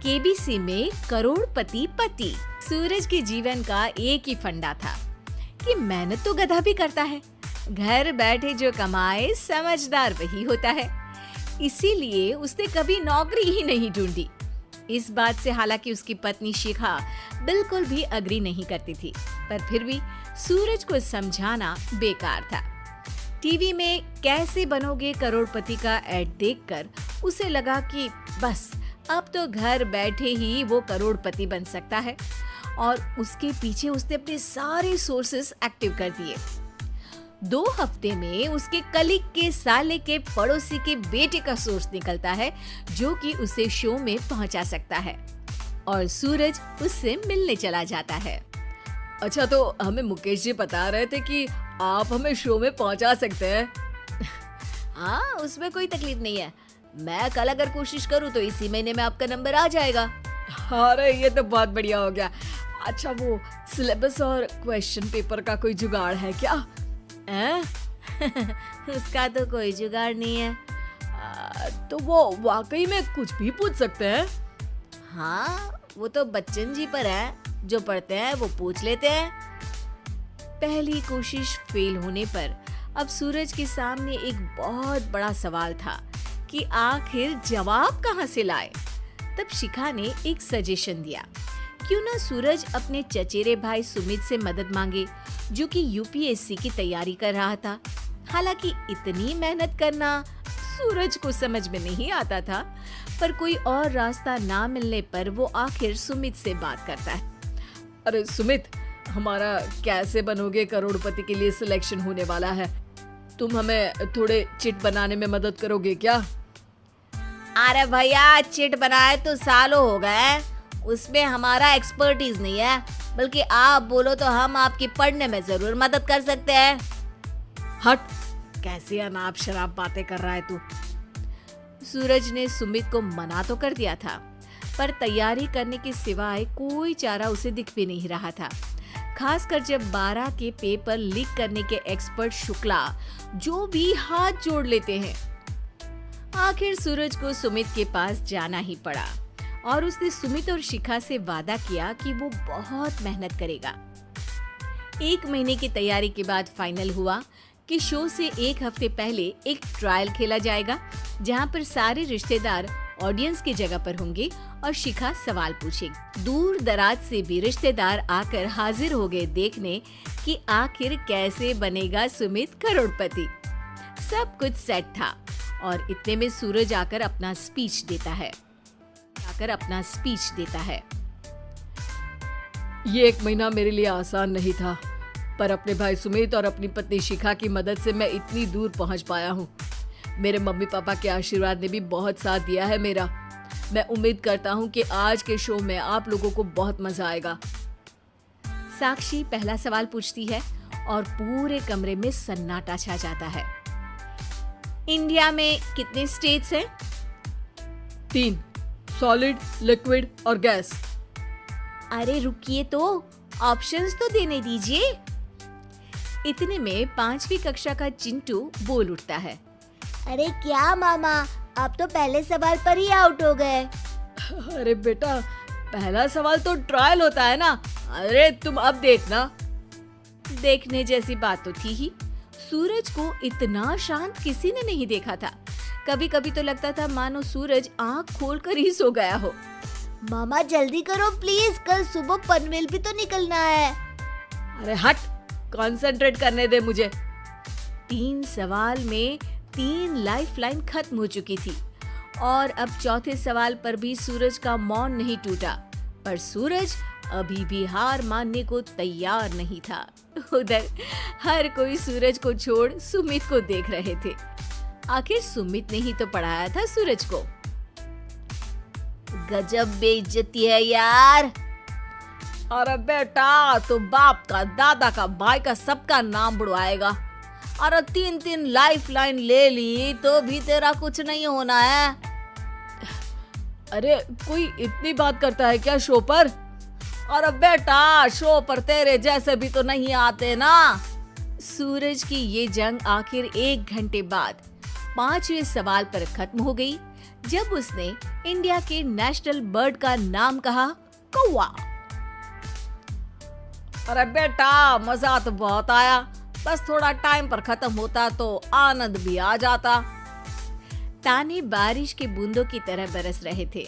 KBC में करोड़पति पति। सूरज के जीवन का एक ही फंडा था कि मेहनत तो गधा भी करता है, घर बैठे जो कमाए समझदार वही होता है। इसीलिए उसने कभी नौकरी ही नहीं ढूंढी। इस बात से हालांकि उसकी पत्नी शिखा बिल्कुल भी अग्री नहीं करती थी, पर फिर भी सूरज को समझाना बेकार था। टीवी में कैसे बनोगे करोड़पति का ऐड देखकर उसे लगा कि बस अब तो घर बैठे ही वो करोड़पति बन सकता है, और उसके पीछे उसने अपने सारे सोर्सेस एक्टिव कर दिए। 2 हफ्ते में उसके कलीग के साले के पड़ोसी के बेटे का सोर्स निकलता है जो कि उसे शो में पहुंचा सकता है, और सूरज उससे मिलने चला जाता है। अच्छा, तो हमें मुकेश जी बता रहे थे कि आप हमें शो में पहुंचा सकते हैं। हाँ, उसमें कोई तकलीफ नहीं है। मैं कल अगर कोशिश करूँ तो इसी महीने में आपका नंबर आ जाएगा। अरे ये तो बहुत बढ़िया हो गया। अच्छा, वो सिलेबस और क्वेश्चन पेपर का कोई जुगाड़ है क्या? उसका तो कोई जुगाड़ नहीं है। तो वो वाकई में कुछ भी पूछ सकते हैं? हाँ, वो तो बच्चन जी पर है, जो पढ़ते हैं वो पूछ लेते हैं। पहली कोशिश फेल होने पर अब सूरज के सामने एक बहुत बड़ा सवाल था कि आखिर जवाब कहाँ से लाए। तब शिखा ने एक सजेशन दिया, क्यों ना सूरज अपने चचेरे भाई सुमित से मदद मांगे, जो कि यूपीएससी की तैयारी कर रहा था। हालांकि इतनी मेहनत करना सूरज को समझ में नहीं आता था, पर कोई और रास्ता ना मिलने पर वो आखिर सुमित से बात करता है। अरे सुमित, हमारा कैसे बनोगे करोड़पति के लिए सिलेक्शन होने वाला है। तुम हमें थोड़े चिट बनाने में मदद करोगे क्या? अरे भैया, चिट बनाए तो सालों हो गए, उसमें हमारा एक्सपर्टीज नहीं है, बल्कि आप बोलो तो हम आपकी पढ़ने में जरूर मदद कर सकते हैं। हट, कैसी अनाप शराब बातें कर रहा है तू। सूरज ने सुमित को मना तो कर दिया था, पर तैयारी करने के सिवाय कोई चारा उसे दिख भी नहीं रहा था, खासकर जब 12 के पेपर लीक करने के एक्सपर्ट शुक्ला जो भी हाथ जोड़ लेते हैं। आखिर सूरज को सुमित के पास जाना ही पड़ा, और उसने सुमित और शिखा से वादा किया कि वो बहुत मेहनत करेगा। 1 महीने की तैयारी के बाद फाइनल हुआ कि शो से 1 हफ्ते पहले एक ट्रायल खेला जाएगा, जहां पर सारे रिश्तेदार ऑडियंस की जगह पर होंगे और शिखा सवाल पूछेगी। दूर दराज से भी रिश्तेदार आकर हाजिर हो गए देखने कि आखिर कैसे बनेगा सुमित करोड़पति। सब कुछ सेट था, और इतने में सूरज आकर अपना स्पीच देता है। ये 1 महीना मेरे लिए आसान नहीं था, पर अपने भाई सुमित और अपनी पत्नी शिखा की मदद से मैं इतनी दूर पहुंच पाया हूँ। मेरे मम्मी पापा के आशीर्वाद ने भी बहुत साथ दिया है मेरा। मैं उम्मीद करता हूँ कि आज के शो में आप लोगों को बहुत मजा आएगा। साक्षी पहला सवाल पूछती है और पूरे कमरे में सन्नाटा छा जाता है। इंडिया में कितने स्टेट्स हैं? 3, सॉलिड, लिक्विड और गैस। अरे रुकिए, तो ऑप्शंस तो देने दीजिए। इतने में 5वीं कक्षा का चिंटू बोल उठता है। अरे क्या मामा, आप तो पहले सवाल पर ही आउट हो गए। अरे बेटा, पहला सवाल तो ट्रायल होता है ना। अरे तुम अब देखना। देखने जैसी बात तो थी ही। सूरज को इतना शांत किसी ने नहीं देखा था। कभी कभी तो लगता था मानो सूरज आंख खोलकर ही सो गया हो। मामा जल्दी करो प्लीज, कल सुबह पनवेल भी तो निकलना है। अरे हट, कंसंट्रेट करने दे मुझे। 3 सवाल में 3 लाइफलाइन खत्म हो चुकी थी, और अब चौथे सवाल पर भी सूरज का मौन नहीं टूटा। पर सूरज अभी भी हार मानने को तैयार नहीं था। उधर हर कोई सूरज को छोड़ सुमित को देख रहे थे। आखिर सुमित ने ही तो पढ़ाया था सूरज को। गजब बेइज्जती है यार। अरे बेटा, तो बाप का, दादा का, भाई का, सबका नाम बुड़वाएगा। अरे 3 लाइफलाइन ले ली तो भी तेरा कुछ नहीं होना है। अरे कोई इतनी बात करता है क्या शो पर? अरे बेटा, शो पर तेरे जैसे भी तो नहीं आते ना। सूरज की ये जंग आखिर 1 घंटे बाद 5वें सवाल पर खत्म हो गई जब उसने इंडिया के नेशनल बर्ड का नाम कहा कौवा। अरे बेटा मजा तो बहुत आया, बस थोड़ा टाइम पर खत्म होता तो आनंद भी आ जाता। ताने बारिश के बूंदों की तरह बरस रहे थे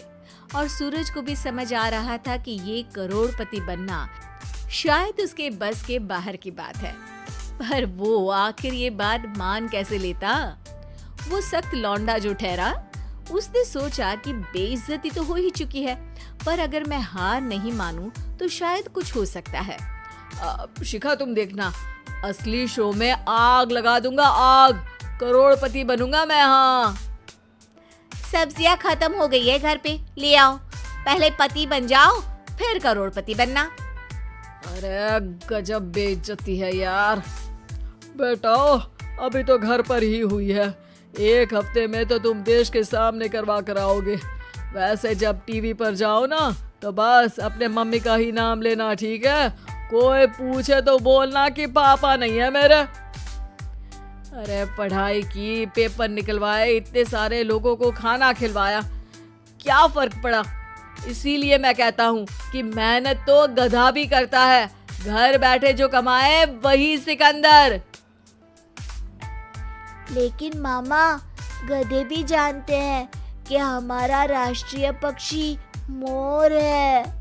और सूरज को भी समझ आ रहा था कि ये करोड़पति बनना शायद उसके बस के बाहर की बात है। पर वो आखिर ये बात मान कैसे लेता? वो सख्त लौंडा जो ठहरा, उसने सोचा कि बेइज्जती तो हो ही चुकी है, पर अगर मैं हार नहीं मानूं तो शायद कुछ हो सकता है। शिखा तुम देखना, असली शो में आग लगा दूंगा, आग, करोड़पति बनूंगा मैं। हाँ, सब्जियां खत्म हो गई है घर पे, ले आओ। पहले पति बन जाओ फिर करोड़पति बनना। अरे गजब बेइज्जती है यार। बेटा अभी तो घर पर ही हुई है, 1 हफ्ते में तो तुम देश के सामने करवा कर आओगे। वैसे जब टीवी पर जाओ ना तो बस अपने मम्मी का ही नाम लेना, ठीक है? कोई पूछे तो बोलना कि पापा नहीं है मेरे। अरे पढ़ाई की, पेपर निकलवाए, इतने सारे लोगों को खाना खिलवाया, क्या फर्क पड़ा? इसीलिए मैं कहता हूँ कि मेहनत तो गधा भी करता है, घर बैठे जो कमाए वही सिकंदर। लेकिन मामा, गधे भी जानते हैं कि हमारा राष्ट्रीय पक्षी मोर है।